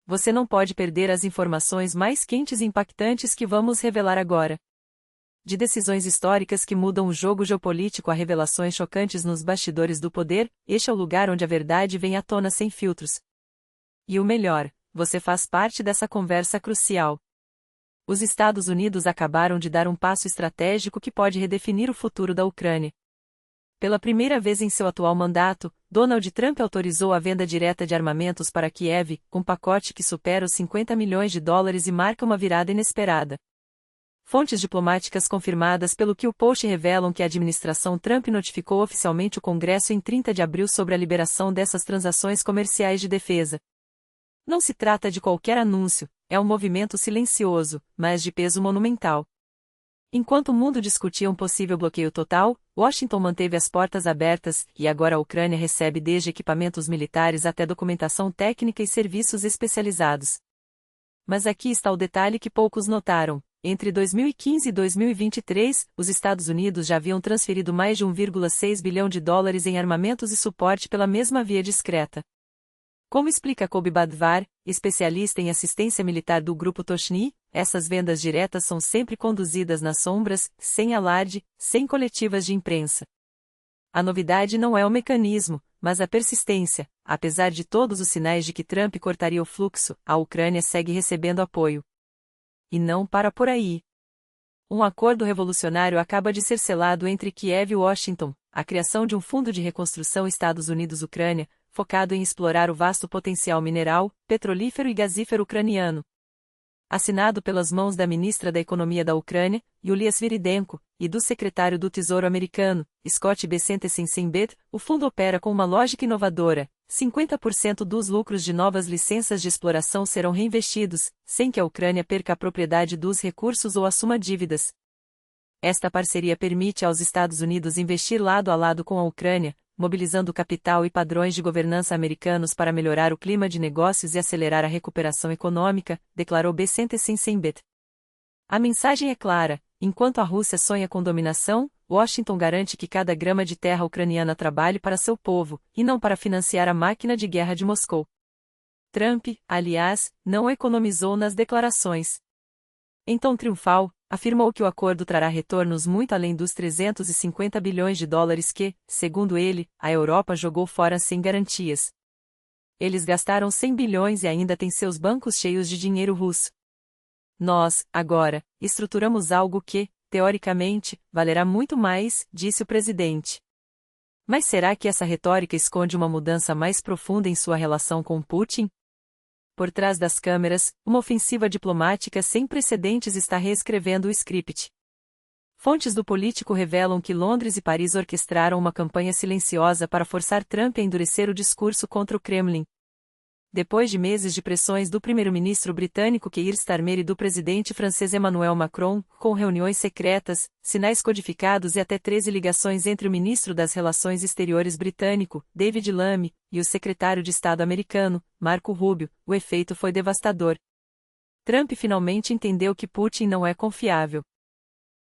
Você não pode perder as informações mais quentes e impactantes que vamos revelar agora. De decisões históricas que mudam o jogo geopolítico a revelações chocantes nos bastidores do poder, este é o lugar onde a verdade vem à tona sem filtros. E o melhor, você faz parte dessa conversa crucial. Os Estados Unidos acabaram de dar um passo estratégico que pode redefinir o futuro da Ucrânia. Pela primeira vez em seu atual mandato, Donald Trump autorizou a venda direta de armamentos para Kiev, um pacote que supera os 50 milhões de dólares e marca uma virada inesperada. Fontes diplomáticas confirmadas pelo que o Post revelam que a administração Trump notificou oficialmente o Congresso em 30 de abril sobre a liberação dessas transações comerciais de defesa. Não se trata de qualquer anúncio, é um movimento silencioso, mas de peso monumental. Enquanto o mundo discutia um possível bloqueio total, Washington manteve as portas abertas, e agora a Ucrânia recebe desde equipamentos militares até documentação técnica e serviços especializados. Mas aqui está o detalhe que poucos notaram. Entre 2015 e 2023, os Estados Unidos já haviam transferido mais de 1,6 bilhão de dólares em armamentos e suporte pela mesma via discreta. Como explica Kobe Badvar, especialista em assistência militar do Grupo Toshni, essas vendas diretas são sempre conduzidas nas sombras, sem alarde, sem coletivas de imprensa. A novidade não é o mecanismo, mas a persistência. Apesar de todos os sinais de que Trump cortaria o fluxo, a Ucrânia segue recebendo apoio. E não para por aí. Um acordo revolucionário acaba de ser selado entre Kiev e Washington, a criação de um fundo de reconstrução Estados Unidos-Ucrânia, focado em explorar o vasto potencial mineral, petrolífero e gasífero ucraniano. Assinado pelas mãos da ministra da Economia da Ucrânia, Yulia Sviridenko, e do secretário do Tesouro americano, Scott Bessent, o fundo opera com uma lógica inovadora. 50% dos lucros de novas licenças de exploração serão reinvestidos, sem que a Ucrânia perca a propriedade dos recursos ou assuma dívidas. Esta parceria permite aos Estados Unidos investir lado a lado com a Ucrânia, mobilizando capital e padrões de governança americanos para melhorar o clima de negócios e acelerar a recuperação econômica, declarou Bessent. A mensagem é clara: enquanto a Rússia sonha com dominação, Washington garante que cada grama de terra ucraniana trabalhe para seu povo, e não para financiar a máquina de guerra de Moscou. Trump, aliás, não economizou nas declarações. Em tom triunfal, afirmou que o acordo trará retornos muito além dos 350 bilhões de dólares que, segundo ele, a Europa jogou fora sem garantias. Eles gastaram 100 bilhões e ainda têm seus bancos cheios de dinheiro russo. Nós, agora, estruturamos algo que, teoricamente, valerá muito mais, disse o presidente. Mas será que essa retórica esconde uma mudança mais profunda em sua relação com Putin? Por trás das câmeras, uma ofensiva diplomática sem precedentes está reescrevendo o script. Fontes do político revelam que Londres e Paris orquestraram uma campanha silenciosa para forçar Trump a endurecer o discurso contra o Kremlin. Depois de meses de pressões do primeiro-ministro britânico Keir Starmer e do presidente francês Emmanuel Macron, com reuniões secretas, sinais codificados e até 13 ligações entre o ministro das Relações Exteriores britânico, David Lammy, e o secretário de Estado americano, Marco Rubio, o efeito foi devastador. Trump finalmente entendeu que Putin não é confiável.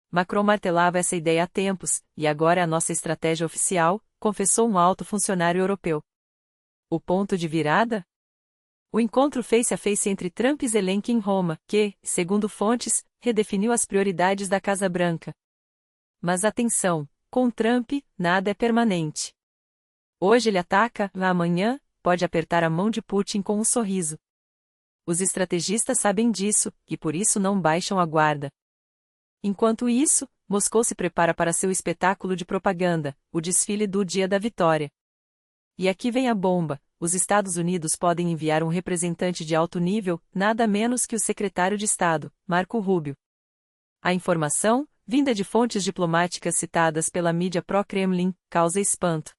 Macron martelava essa ideia há tempos, e agora é a nossa estratégia oficial, confessou um alto funcionário europeu. O ponto de virada? O encontro face-a-face entre Trump e Zelensky em Roma, que, segundo fontes, redefiniu as prioridades da Casa Branca. Mas atenção, com Trump, nada é permanente. Hoje ele ataca, amanhã, pode apertar a mão de Putin com um sorriso. Os estrategistas sabem disso, e por isso não baixam a guarda. Enquanto isso, Moscou se prepara para seu espetáculo de propaganda, o desfile do Dia da Vitória. E aqui vem a bomba: os Estados Unidos podem enviar um representante de alto nível, nada menos que o secretário de Estado, Marco Rubio. A informação, vinda de fontes diplomáticas citadas pela mídia pró-Kremlin, causa espanto.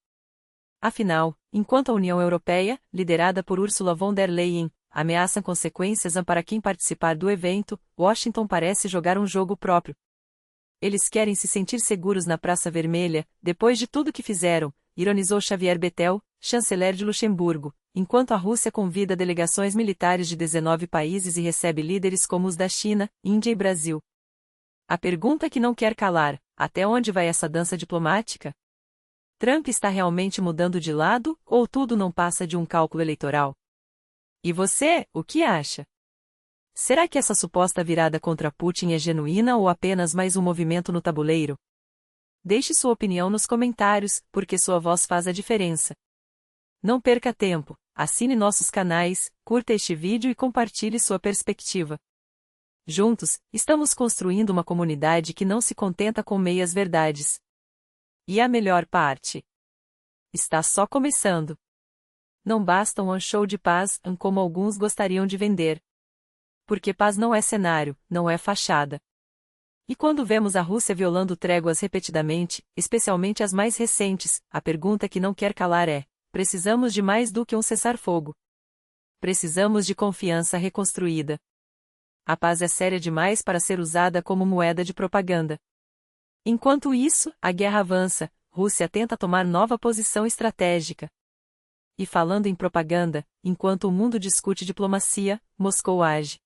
Afinal, enquanto a União Europeia, liderada por Ursula von der Leyen, ameaça consequências para quem participar do evento, Washington parece jogar um jogo próprio. Eles querem se sentir seguros na Praça Vermelha, depois de tudo que fizeram, ironizou Xavier Bettel, chanceler de Luxemburgo, enquanto a Rússia convida delegações militares de 19 países e recebe líderes como os da China, Índia e Brasil. A pergunta que não quer calar: até onde vai essa dança diplomática? Trump está realmente mudando de lado, ou tudo não passa de um cálculo eleitoral? E você, o que acha? Será que essa suposta virada contra Putin é genuína ou apenas mais um movimento no tabuleiro? Deixe sua opinião nos comentários, porque sua voz faz a diferença. Não perca tempo, assine nossos canais, curta este vídeo e compartilhe sua perspectiva. Juntos, estamos construindo uma comunidade que não se contenta com meias verdades. E a melhor parte? Está só começando. Não basta um show de paz, como alguns gostariam de vender. Porque paz não é cenário, não é fachada. E quando vemos a Rússia violando tréguas repetidamente, especialmente as mais recentes, a pergunta que não quer calar é: precisamos de mais do que um cessar-fogo? Precisamos de confiança reconstruída. A paz é séria demais para ser usada como moeda de propaganda. Enquanto isso, a guerra avança, Rússia tenta tomar nova posição estratégica. E falando em propaganda, enquanto o mundo discute diplomacia, Moscou age.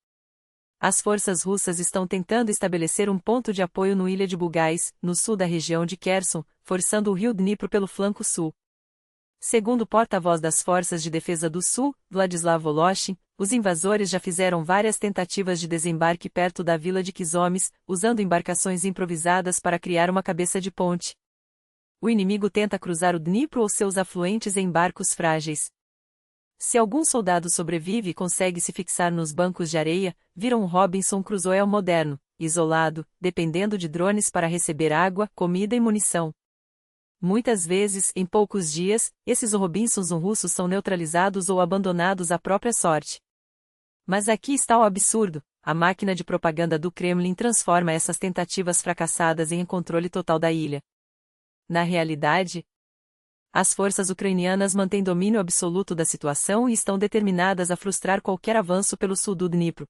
As forças russas estão tentando estabelecer um ponto de apoio no Ilha de Bugais, no sul da região de Kherson, forçando o rio Dnipro pelo flanco sul. Segundo o porta-voz das Forças de Defesa do Sul, Vladislav Voloshin, os invasores já fizeram várias tentativas de desembarque perto da vila de Kizomes, usando embarcações improvisadas para criar uma cabeça de ponte. O inimigo tenta cruzar o Dnipro ou seus afluentes em barcos frágeis. Se algum soldado sobrevive e consegue se fixar nos bancos de areia, vira um Robinson Crusoe moderno, isolado, dependendo de drones para receber água, comida e munição. Muitas vezes, em poucos dias, esses Robinsons russos são neutralizados ou abandonados à própria sorte. Mas aqui está o absurdo: a máquina de propaganda do Kremlin transforma essas tentativas fracassadas em controle total da ilha. Na realidade, as forças ucranianas mantêm domínio absoluto da situação e estão determinadas a frustrar qualquer avanço pelo sul do Dnipro.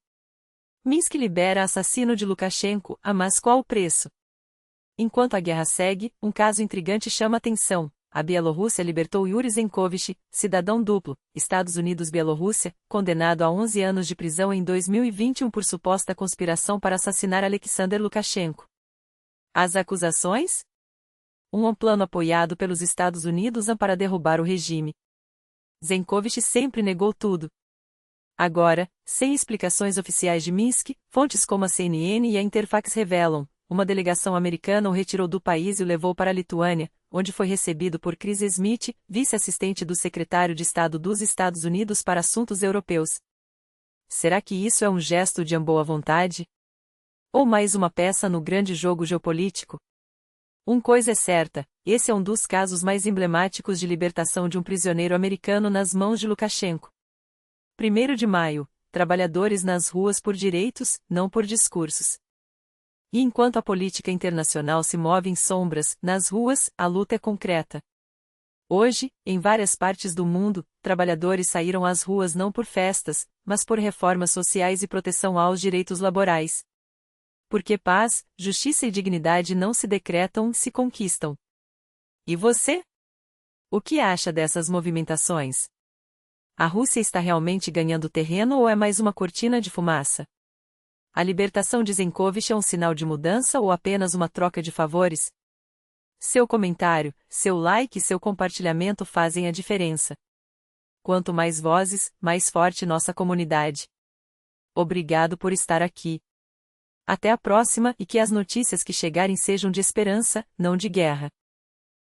Minsk libera assassino de Lukashenko, mas qual o preço? Enquanto a guerra segue, um caso intrigante chama atenção. A Bielorrússia libertou Yuri Zenkovich, cidadão duplo, Estados Unidos-Bielorrússia, condenado a 11 anos de prisão em 2021 por suposta conspiração para assassinar Alexander Lukashenko. As acusações? Um plano apoiado pelos Estados Unidos para derrubar o regime. Zenkovich sempre negou tudo. Agora, sem explicações oficiais de Minsk, fontes como a CNN e a Interfax revelam: uma delegação americana o retirou do país e o levou para a Lituânia, onde foi recebido por Chris Smith, vice-assistente do secretário de Estado dos Estados Unidos para Assuntos Europeus. Será que isso é um gesto de boa vontade? Ou mais uma peça no grande jogo geopolítico? Uma coisa é certa: esse é um dos casos mais emblemáticos de libertação de um prisioneiro americano nas mãos de Lukashenko. 1º de maio, trabalhadores nas ruas por direitos, não por discursos. E enquanto a política internacional se move em sombras, nas ruas, a luta é concreta. Hoje, em várias partes do mundo, trabalhadores saíram às ruas não por festas, mas por reformas sociais e proteção aos direitos laborais. Porque paz, justiça e dignidade não se decretam, se conquistam. E você? O que acha dessas movimentações? A Rússia está realmente ganhando terreno ou é mais uma cortina de fumaça? A libertação de Zenkovich é um sinal de mudança ou apenas uma troca de favores? Seu comentário, seu like e seu compartilhamento fazem a diferença. Quanto mais vozes, mais forte nossa comunidade. Obrigado por estar aqui. Até a próxima e que as notícias que chegarem sejam de esperança, não de guerra.